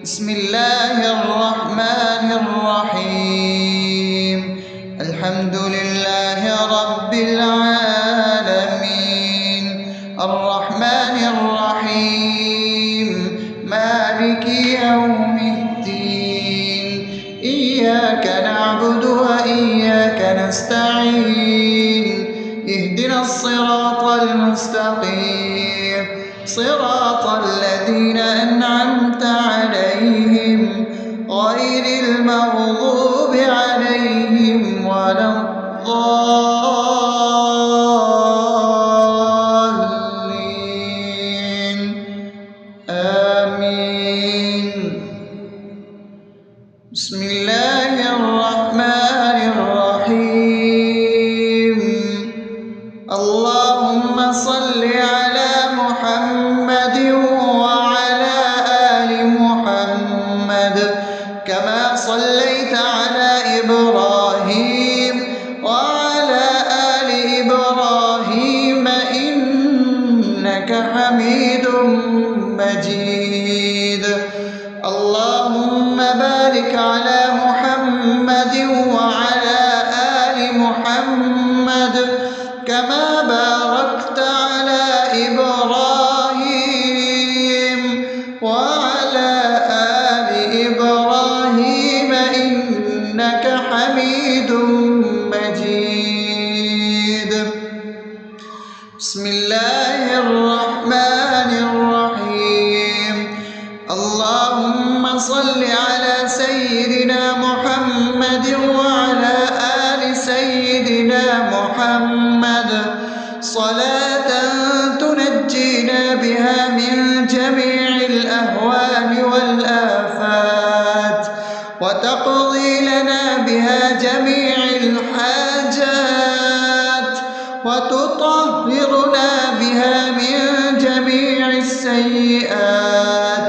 بسم الله الرحمن الرحيم. الحمد لله رب العالمين، الرحمن الرحيم، مالك يوم الدين. إياك نعبد وإياك نستعين، اهدنا الصراط المستقيم، صراط الذين أنعمت عليهم غير المغضوب عليهم ولا الضالين. آمين. بسم الله الرحمن الرحيم. اللهم صل على محمد وعلى آل محمد كما صليت على إبراهيم وعلى آل إبراهيم إنك حميد مجيد. اللهم بارك على محمد وعلى آل محمد كما باركت على إبراهيم وعلى آل إبراهيم إنك حميد مجيد. بسم الله الرحمن الرحيم. اللهم صل على سيدنا محمد وعلى آل سيدنا محمد صلاة تنجينا بها من جميع الأهوال والآفات، وتقضي لنا بها جميع الحاجات، وتطهرنا بها من جميع السيئات،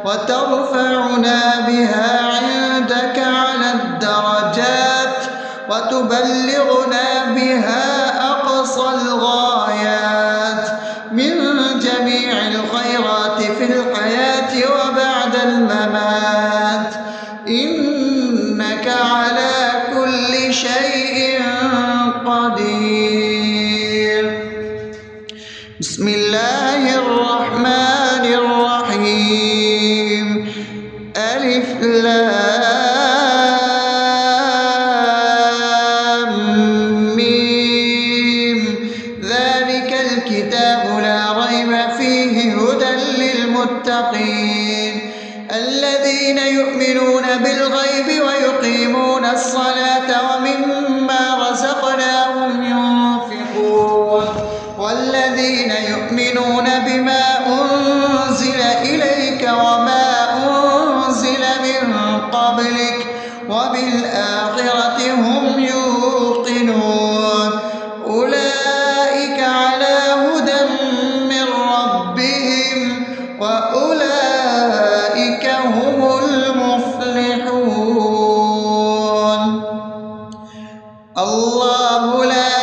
وترفعنا بها عندك على الدرجات، وتبلغنا بها أقصى الغايات من جميع الخيرات في الحياة وبعد الممات، إنك على كل شيء قدير. بسم الله الرحمن الرحيم. ألف لام ميم. ذلك الكتاب لا ريب فيه هدى للمتقين الذين يؤمنون بالغيب ويقيمون الصلاة ومما رزقناهم ينفقون والذين يؤمنون بما أنزل إليك وما أنزل من قبلك وبالآخرة هم يوقنون أولئك على هدى من ربهم وأولئك هم المفلحون. الله لا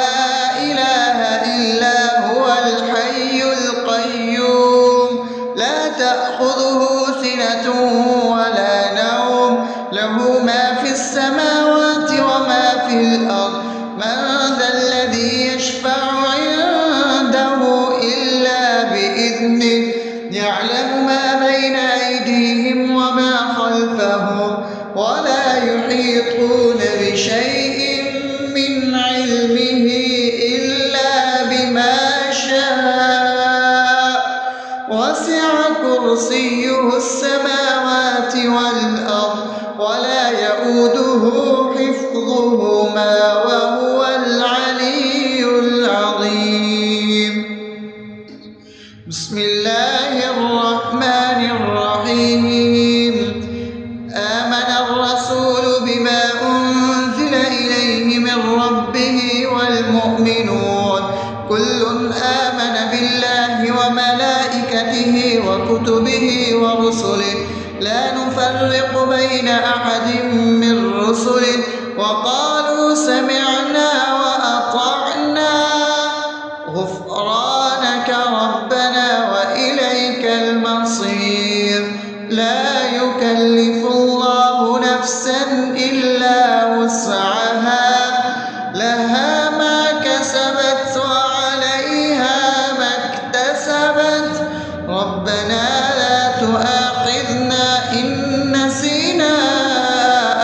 إله إلا هو الحي القيوم لا تأخذه سنة ولا نوم له ما في السماوات وما في الأرض. من ذا الذي يشفع عنده إلا بإذنه يعلم ما بين أيديهم وما خلفهم ولا يحيطون بشيء من علمه إلا بما شاء وسع كرسيه السماوات والأرض ولا يؤوده حفظهما وهو العلي العظيم. بسم الله الرحمن الرحيم. آمن الرسول بما أنزل إليه من ربه والمؤمنون كل آمن بالله وملائكته وكتبه ورسله لا نفرق بين أحد من رسله وقالوا سمعنا وأطعنا غفرانك ربنا وإليك المصير. لا يكلف يكلف الله نفسا إلا وسعها لها ما كسبت وعليها ما اكتسبت ربنا لا تؤاخذنا إن نسينا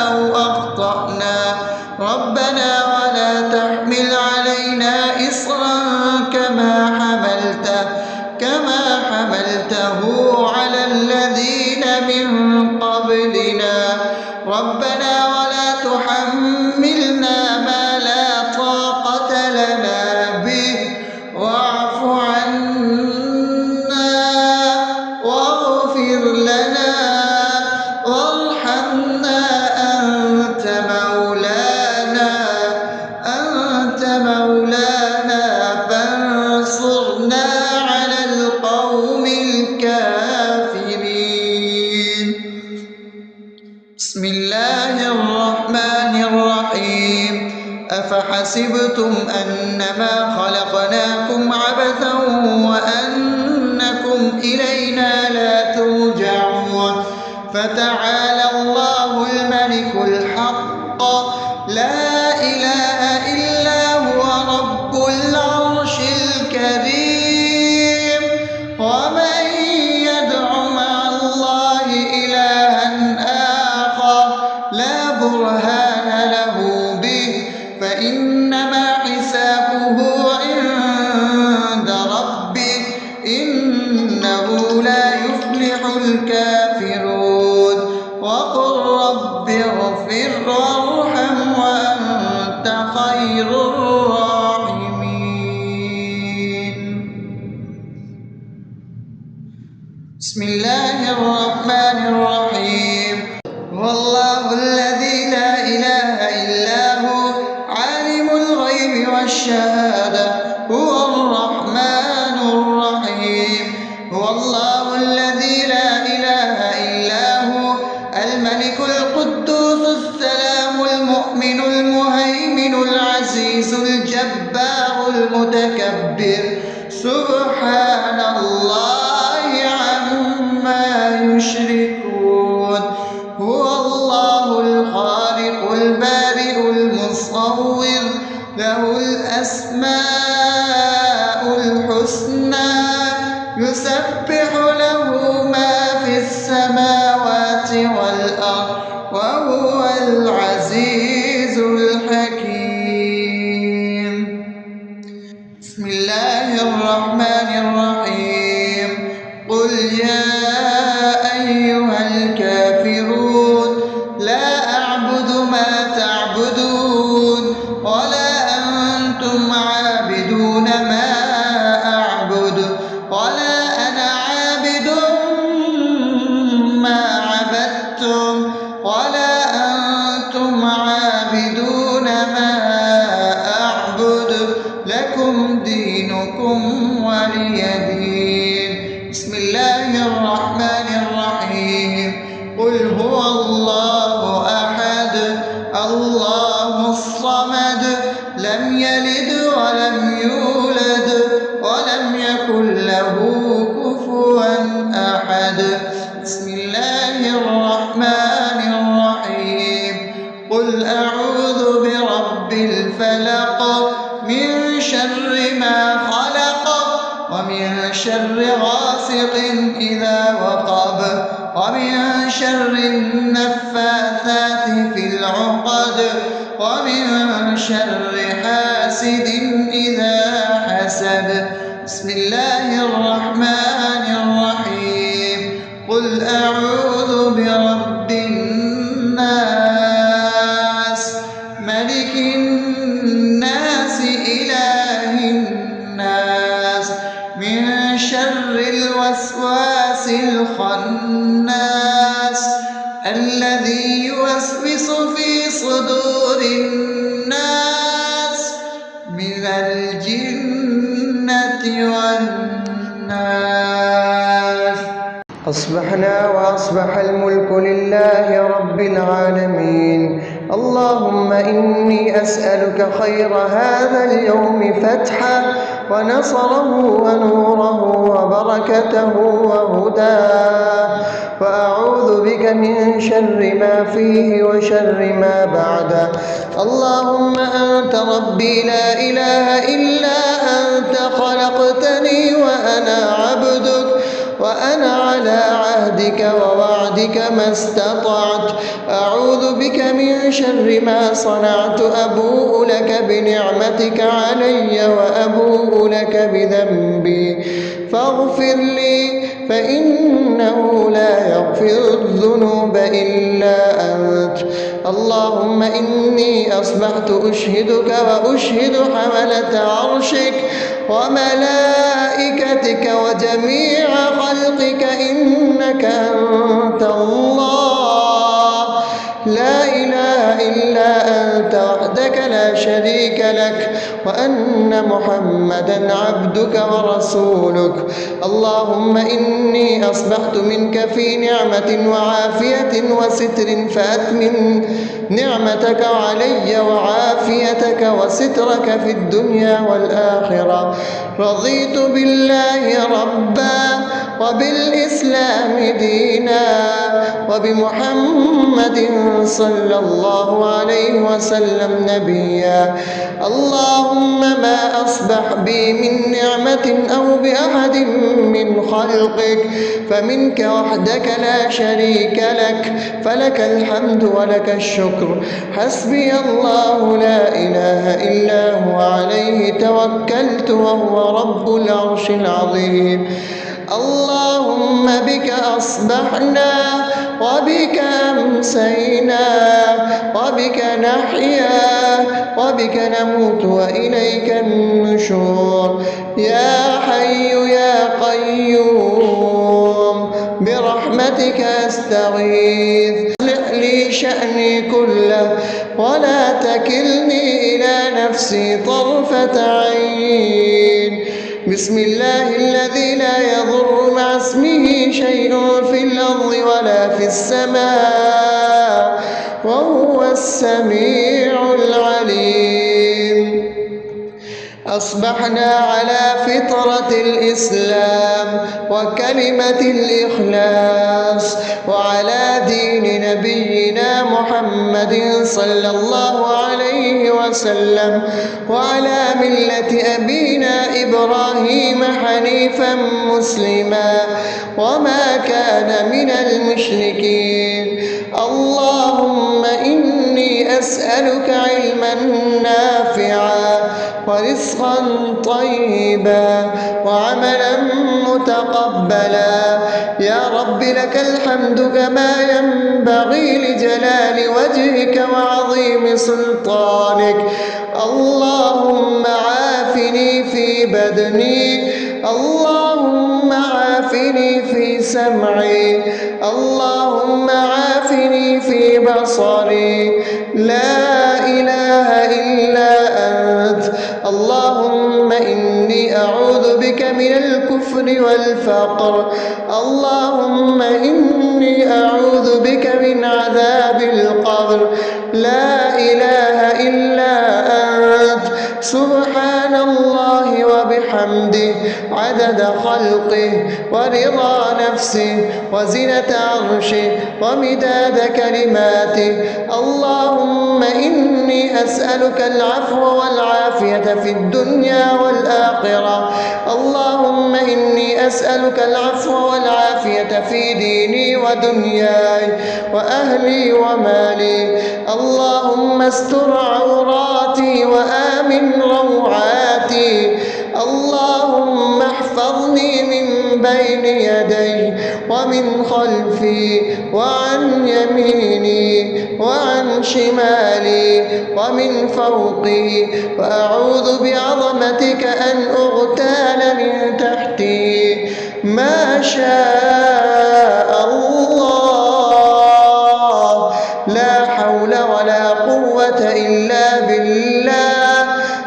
أو أخطأنا ربنا ولا تحمل علينا إصرا كما حملته على الذين من قبلنا ربنا ولا تحملنا ما لا طاقة لنا به واعف عنا واغفر لنا وارحمنا أنت مولانا فانصرنا على القوم الكافرين. بسم الله الرحمن الرحيم أفحسبتم أنما خلقناكم عبثا وأنكم إلينا لا ترجعون فتعالى الله الملك الحق لا إله إلا هو رب العرش الكريم ومن يدع مع الله إلها آخر لا برهان له به فإنما حسابه عند ربه إنه لا يفلح الكافرون وقل رب اغفر وارحم وأنت خير الراحمين. بسم الله الرحمن الرحيم هو الله الذي لا إله إلا هو عالم الغيب والشهادة هو الرحمن الرحيم هو الله الذي لا إله إلا هو الملك القدوس السلام المؤمن المهيمن العزيز الجبار المتكبر سبحان الله عما يشركون هو الله الخالق البارئ المصور له الأسماء الحسنى يسبح له ما في السماوات والأرض وهو العزيز الحكيم. بسم الله الرحمن الرحيم قل يا أيها الكافرون لا أعبد ما تعبدون ولا أنتم عابدون ما أعبد ولا أنا عابد ما عبدتم ولا أنتم عابدون ما أعبد لكم دينكم ولي دين. بسم الله الرحمن الرحيم قل هو الله أحد الله الصمد لم يلد ولم يولد ولم يكن له كفوا أحد. بسم الله الرحمن الرحيم قل أعوذ برب الفلق من شر ما خلق ومن شر غاسق إذا وقب ومن شر النفاثات في العقد ومن شر حاسد إذا حسد. بسم الله الرحمن الرحيم قل أعوذ برب الناس ملك الناس إله الناس من شر الوسواس الخناس الذي يوسوس في صدور الناس من الجنة والناس. أصبحنا وأصبح الملك لله رب العالمين. اللهم إني أسألك خير هذا اليوم فتحه ونصره ونوره وبركته وهداه، وأعوذ بك من شر ما فيه وشر ما بعده. اللهم أنت ربي لا إله إلا أنت، خلقتني وأنا عبدك، وأنا على عهدك ووعدك ما استطعت. أعوذ بك من شر ما صنعت، أبوء لك بنعمتك علي وأبوء لك بذنبي، فاغفر لي فإنه لا يغفر الذنوب إلا أنت. اللهم إني أصبحت أشهدك وأشهد حملة عرشك وملائكتك وجميع خلقك إنك أنت الله، لا إله إلا أنت وحدك لا شريك لك، وأن محمدا عبدك ورسولك. اللهم إني أصبحت منك في نعمة وعافية وستر، فأتمم نعمتك علي وعافيتك وسترك في الدنيا والآخرة. رضيت بالله ربا وبالإسلام دينا وبمحمد صلى الله عليه وسلم نبيا. اللهم ما أصبح بي من نعمة أو بأحد من خلقك فمنك وحدك لا شريك لك، فلك الحمد ولك الشكر. حسبي الله لا إله إلا هو، عليه توكلت وهو رب العرش العظيم. اللهم بك أصبحنا وبك أمسينا وبك نحيا وبك نموت وإليك النشور. يا حي يا قيوم برحمتك أستغيث، أصلح لي شأني كله ولا تكلني إلى نفسي طرفة عين. بسم الله الذي لا يضر مع اسمه شيء في الأرض ولا في السماء وهو السميع العليم. أصبحنا على فطرة الإسلام وكلمة الإخلاص وعلى دين نبينا محمد صلى الله عليه وسلم وعلى ملة أبينا إبراهيم حنيفا مسلما وما كان من المشركين. اللهم إني أسألك علما نافعا ورزقا طيبا وعملا متقبلا. يا رب لك الحمد كما ينبغي لجلال وجهك وعظيم سلطانك. اللهم عافني في بدني، اللهم عافني في سمعي، اللهم عافني في بصري. لا إله إلا أنت. اللهم إني أعوذ بك من الكفر والفقر. اللهم إني أعوذ بك من عذاب القبر. لا إله إلا أنت. سبحان الله وبحمده عدد خلقه ورضا نفسه وزنة عرشه ومداد كلماته. اللهم إني أسألك العفو والعافية في الدنيا والآخرة. اللهم إني أسألك العفو والعافية في ديني ودنياي وأهلي ومالي. اللهم استر عوراتي وآمن روعاتي. اللهم احفظني من بين يدي ومن خلفي وعن يميني وعن شمالي ومن فوقي، وأعوذ بعظمتك أن أغتال من تحتي. ما شاء الله، لا حول ولا قوة إلا بالله.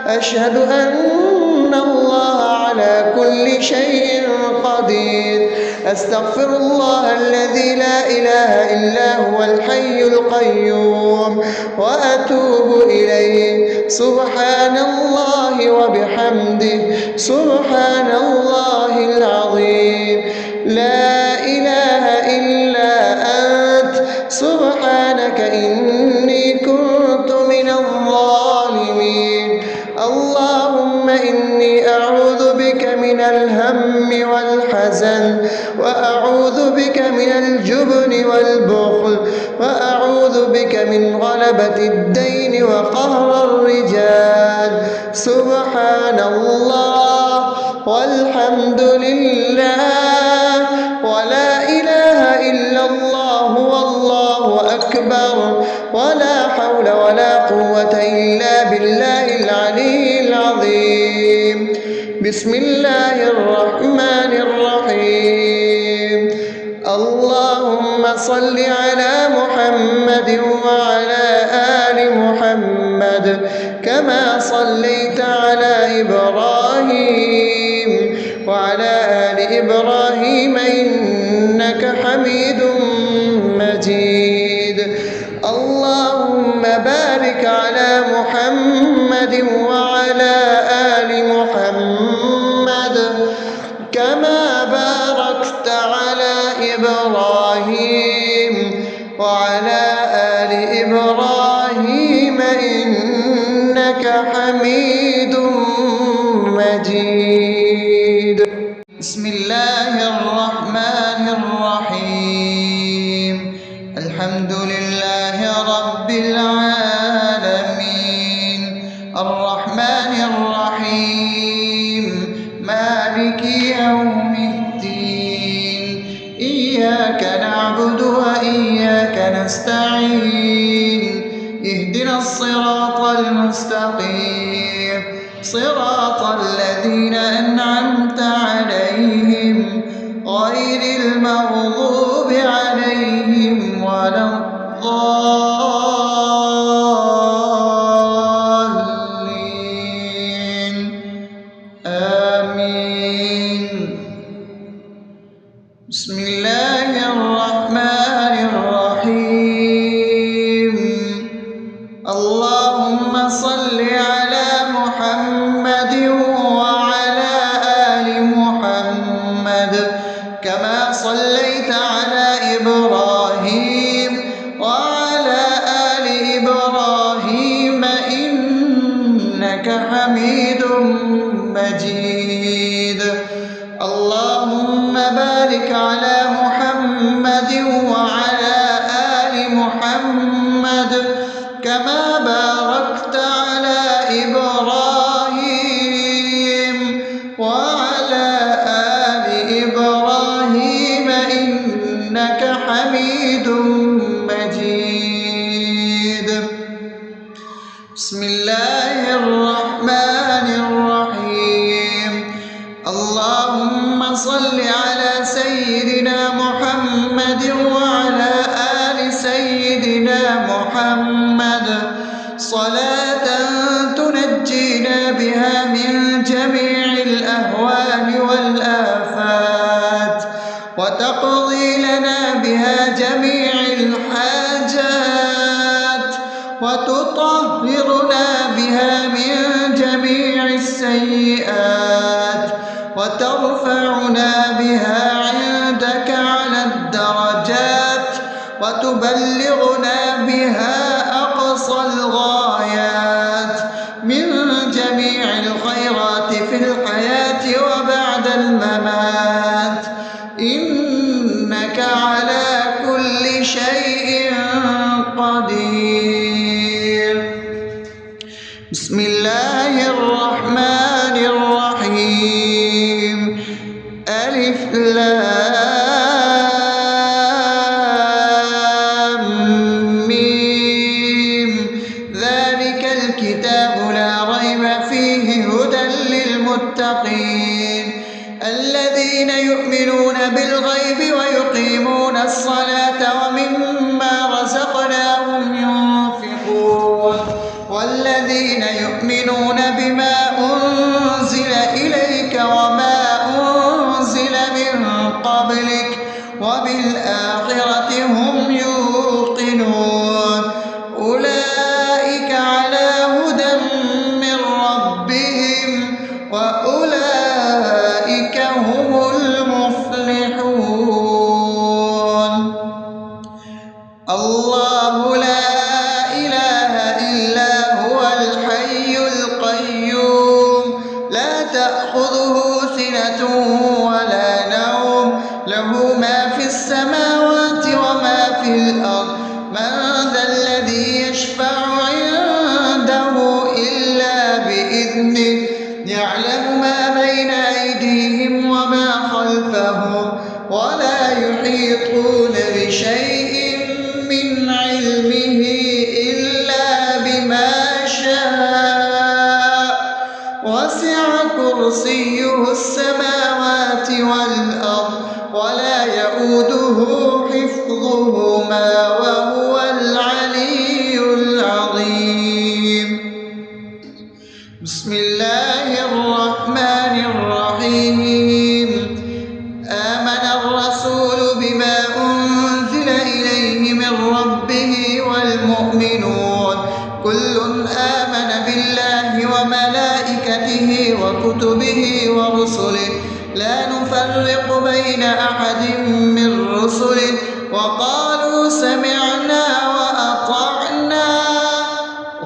أشهد أن الله على كل شيء قدير. أستغفر الله الذي لا إله إلا هو الحي القيوم وأتوب إليه. سبحان الله وبحمده سبحان الله العظيم. لا إله إلا أنت سبحانك إني كنت من الظالمين. اللهم إني أعوذ بك من الهم والحزن، وأعوذ بك من الجبن والبخل، وأعوذ بك من غلبة الدين وقهر الرجال. سبحان الله والحمد لله ولا إله إلا الله والله أكبر ولا حول ولا قوة إلا بالله العلي العظيم. بسم الله الرحمن الرحيم. اللهم صل على محمد وعلى آل محمد كما صليت على إبراهيم وعلى آل إبراهيم إنك حميد مجيد. اللهم بارك على محمد وعلى آل محمد كما باركت على إبراهيم وعلى آل إبراهيم إنك حميد مجيد. بسم الله الرحمن الرحيم. الحمد لله رب العالمين الرحمن الرحيم مالك يوم الدين. إياك نعبد وإياك نستعين. اهدنا الصراط المستقيم صراط الذين أنعمت عليهم غير المغضوب عليهم ولا الضالين. آمين. بسم الله الرحمن الرحيم. اللهم صل على محمد وعلى آل محمد كما صليت على إبراهيم وعلى آل إبراهيم إنك حميد مجيد. اللهم بارك على محمد وعلى آل محمد كما باركت على إبراهيم وعلى آل إبراهيم إنك حميد مجيد. بسم الله الرحمن الرحيم. اللهم صل على سيدنا محمد وعلى آل سيدنا محمد صلاة تنجينا بها من جميع الأهوال والآفات وتقضي لنا بها جميع الحاجات وتطهرنا بها من جميع السيئات وترفعنا بها عندك على الدرجات وتبلغنا بها أقصى الغايات من جميع الخيرات في الحياة وبعد الممات إنك على كل شيء قدير. بسم الله الرحمن الرحيم. ألف لام ميم. ذلك الكتاب لا ريب فيه هدى للمتقين الذين يؤمنون بالغيب ويقيمون الصلاة ومما رزقناهم ينفقون والذين يؤمنون بما الله لا إله إلا هو الحي القيوم لا تأخذه سنة ولا نوم له ما في السماوات وما في الأرض من ذا الذي يشفع عنده إلا بإذنه يعلم ما بين أيديهم وما خلفهم ولا يحيطون بشيء من علمه إلا بما شاء وسع كرسيه السماوات والأرض ولا يئوده حفظهما وهو العلي العظيم. بسم الله الرحمن الرحيم. آمن الرسول بما أنزل إليه من ربه والمؤمنون كل آمن بالله وملائكته وكتبه ورسله لا نفرق بين أحد من رسله وقالوا سمعنا وأطعنا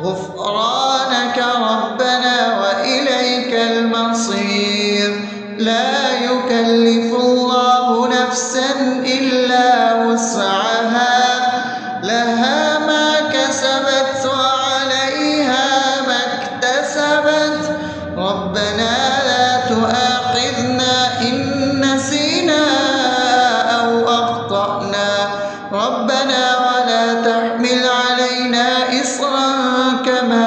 غفرانك ربنا وإليك المصير. لا يكلف الله نفسا إلا وسعها لها ما كسبت وعليها ما اكتسبت ربنا لا تؤاخذنا إن نسينا أو أخطأنا ربنا ولا تحمل علينا إصرا كما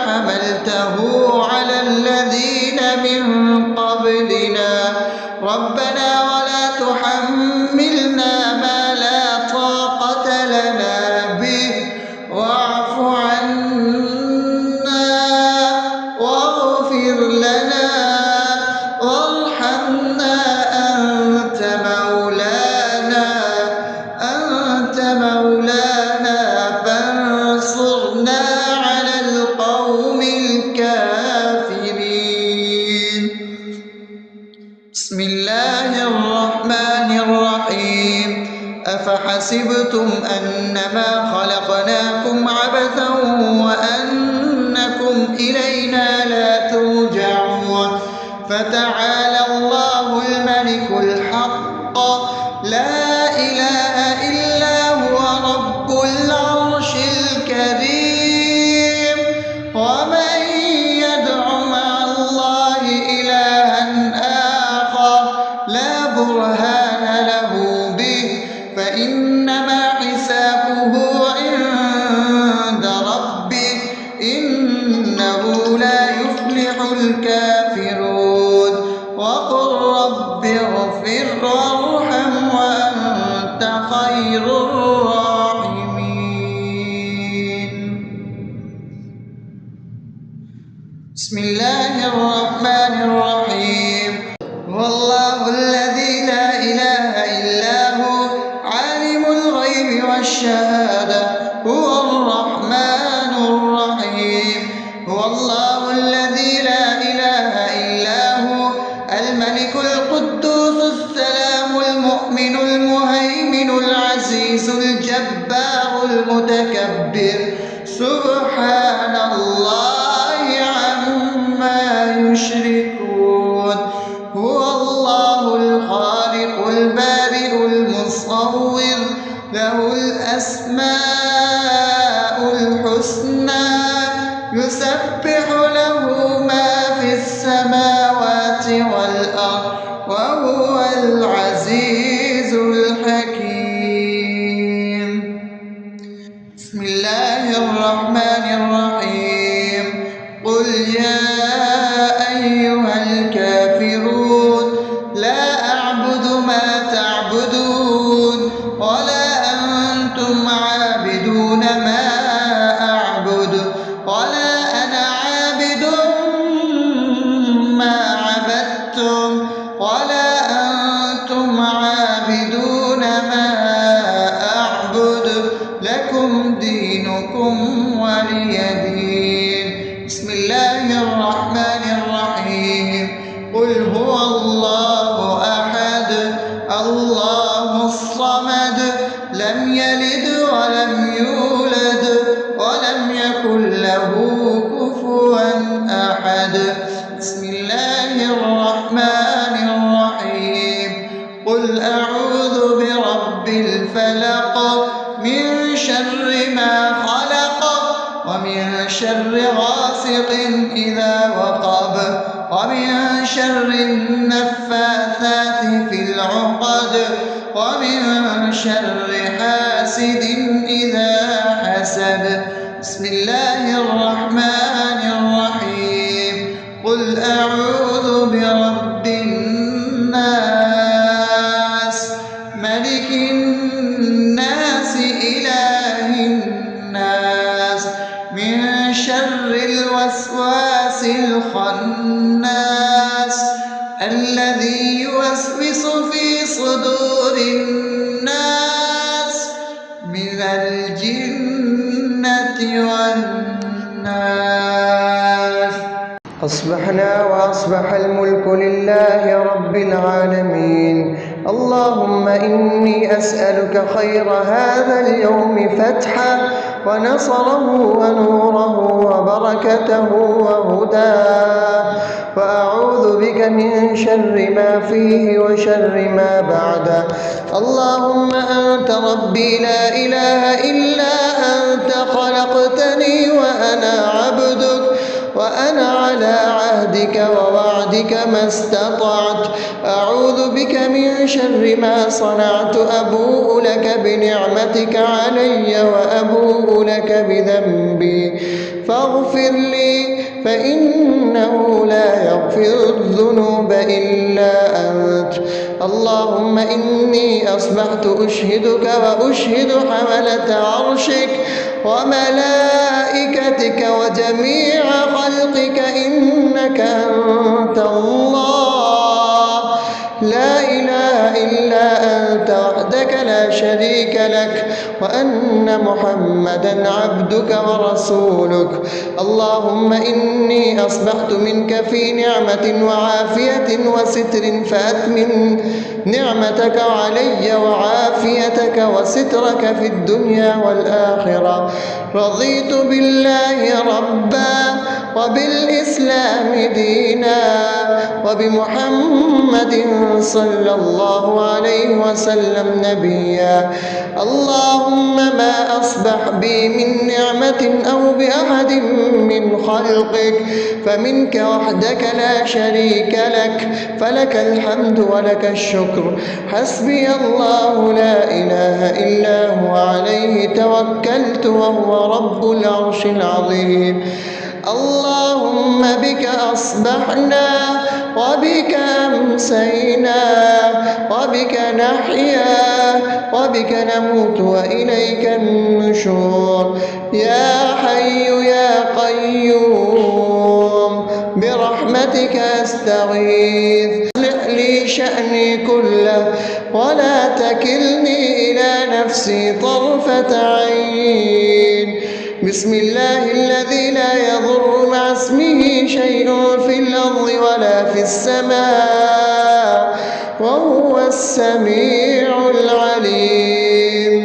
حملته على الذين من قبلنا ربنا ولا تحملنا ما لا طاقة لنا به واعف عنا واغفر لنا وارحمنا أنت مولانا فانصرنا على القوم الكافرين. بسم الله الرحمن الرحيم. أفحسبتم أنما خلقناكم عبثا وأنكم إلينا لا ترجعون فتعالى الله الملك الحق لا إله إلا هو رب العرش الكريم. ومن يدع مع الله إلها آخر لا برهان له به فإنما حسابه عند ربه إنه لا يفلح الكافرون. وقل رب اغفر وارحم وأنت خير الراحمين. بسم الله الرحمن الرحيم. هو الله الذي لا إله إلا هو عالم الغيب والشهادة هو الرحمن الرحيم. هو الله الذي لا إله إلا هو الملك القدوس السلام المؤمن المهيمن العزيز الجبار المتكبر سبحان الله عما يشركون. هو الله الخالق البارئ المصور له الأسماء الحسنى يسبح له ما في السماوات والأرض وهو العزيز الحكيم. بسم الله الرحمن الرحيم. قل يا أيها الكافرون لا أعبد ما تعبدون ولا أنتم عابدون ما أعبد ولا أنا عابد ما عبدتم ولا أنتم عابدون ما أعبد لكم دينكم ولي دين. بسم الله الرحمن الرحيم. قل هو الله أحد الله الصمد لم يلد ولم يولد ولم يكن له كفوا أحد. بسم الله الرحمن الرحيم. قل أعوذ برب الفلق من شر ما خلق ومن شر غاسق إذا وقب ومن شر النفاثات في العقد ومن شر حاسد إذا حسد. بسم الله الرحمن الرحيم. قل أعوذ برب الناس ملك الناس إله الناس من شر الوسواس الخناس الذي يوسوس في صدور الناس من الجنة والناس. أصبحنا وأصبح الملك لله رب العالمين. اللهم إني أسألك خير هذا اليوم فتحه ونصره ونوره وبركته وهداه، وأعوذ بك من شر ما فيه وشر ما بعده. اللهم أنت ربي لا إله إلا أنت، خلقتني وأنا عبدك وأنا على عهدك ووعدك ما استطعت. أعوذ بك من شر ما صنعت. أبوء لك بنعمتك علي وأبوء لك بذنبي فاغفر لي، فإنه لا يغفر الذنوب إلا أنت. اللهم إني أصبحت أشهدك وأشهد حملة عرشك وملائكتك وجميع خلقك إنك أنت الله لا إله إلا أنت وحدك لا شريك لك، وأن محمدا عبدك ورسولك. اللهم إني أصبحت منك في نعمة وعافية وستر، فأتمم نعمتك علي وعافيتك وسترك في الدنيا والآخرة. رضيت بالله ربا وبالإسلام دينا وبمحمد صلى الله عليه وسلم نبيا. اللهم ما أصبح بي من نعمة أو بأحد من خلقك فمنك وحدك لا شريك لك، فلك الحمد ولك الشكر. حسبي الله لا إله إلا هو عليه توكلت وهو رب العرش العظيم. اللهم بك أصبحنا وبك أمسينا وبك نحيا وبك نموت وإليك النشور. يا حي يا قيوم برحمتك أستغيث، أصلح لي شأني كله ولا تكلني إلى نفسي طرفة عين. بسم الله الذي لا يضر مع اسمه شيء في الأرض ولا في السماء وهو السميع العليم.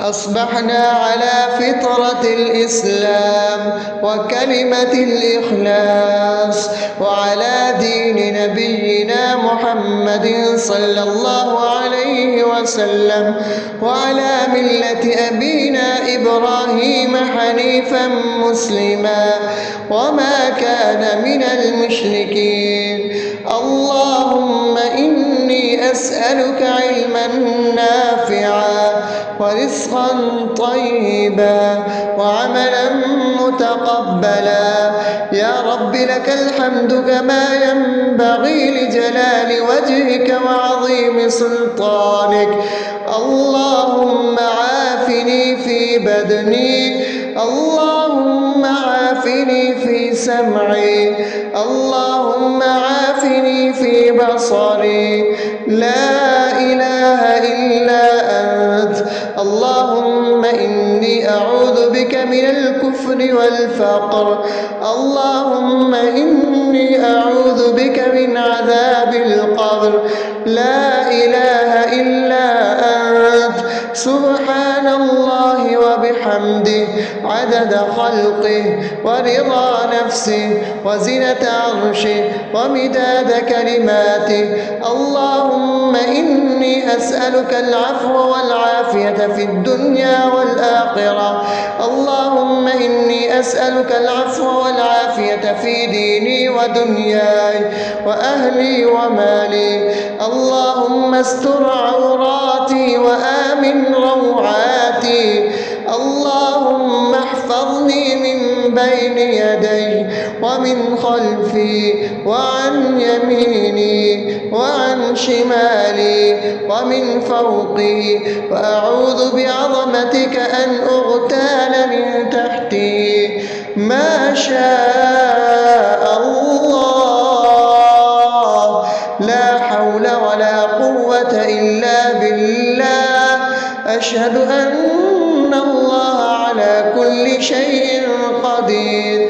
أصبحنا على فطرة الإسلام وكلمة الإخلاص وعلى دين نبينا محمد صلى الله عليه وسلم وعلى ملة أبينا إبراهيم حنيفا مسلما وما كان من المشركين. اللهم إني أسألك علما نافعا ورزقا طيبا وعملا متقبلا. يا رب لك الحمد كما ينبغي لجلال وجهك وعظيم سلطانك. اللهم عافني في بدني، اللهم عافني في سمعي، اللهم عافني في بصري. لا إله إلا أنت. اللهم إني أعوذ بك من الكفر والفقر. اللهم إني أعوذ بك من عذاب القبر. لا إله إلا أنت. سبحان الله وبحمده عدد خلقه ورضا نفسه وزنة عرشه ومداد كلماته. اللهم إني أسألك العفو والعافية في الدنيا والآخرة. اللهم إني أسألك العفو والعافية في ديني ودنياي وأهلي ومالي. اللهم استر عوراتي وآمن روعاتي. اللهم احفظني من بين يدي ومن خلفي وعن يميني وعن شمالي ومن فوقي، وأعوذ بعظمتك أن أغتال من تحتي. ما شاء الله، لا حول ولا قوة إلا بالله. أشهد أن الله على كل شيء قدير.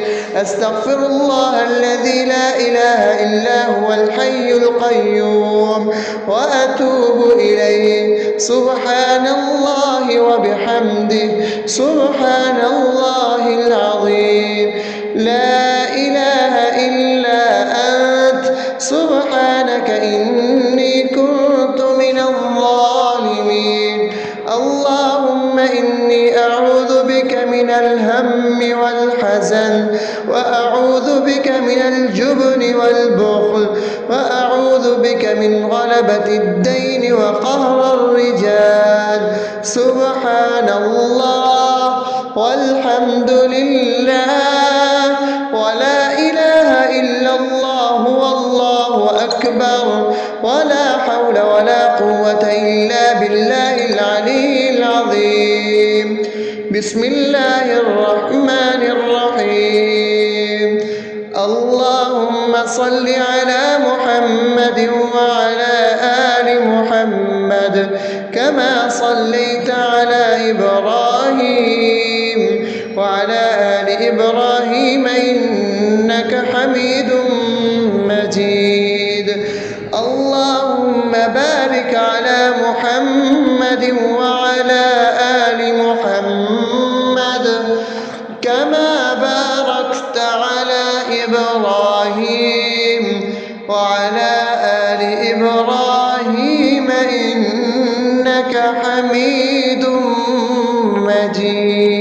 أستغفر الله الذي لا إله إلا هو الحي القيوم وأتوب إليه. سبحان الله وبحمده سبحان الله العظيم. لا إله إلا أنت سبحانك إني كنت من الظالمين. اللهم إني أعوذ بك من الهم والحزن، وأعوذ بك من الجبن والبخل، وأعوذ بك من غلبة الدين وقهر الرجال. سبحان الله والحمد لله ولا إله إلا الله والله أكبر، ولا حول ولا قوة إلا بالله العلي العظيم. بسم الله الرحمن الرحيم. اللهم صل على محمد وعلى آل محمد كما صليت على إبراهيم وعلى آل إبراهيم إنك حميد مجيد. اللهم بارك على محمد وعلى آل محمد كما باركت على إبراهيم وعلى آل إبراهيم إنك حميد مجيد.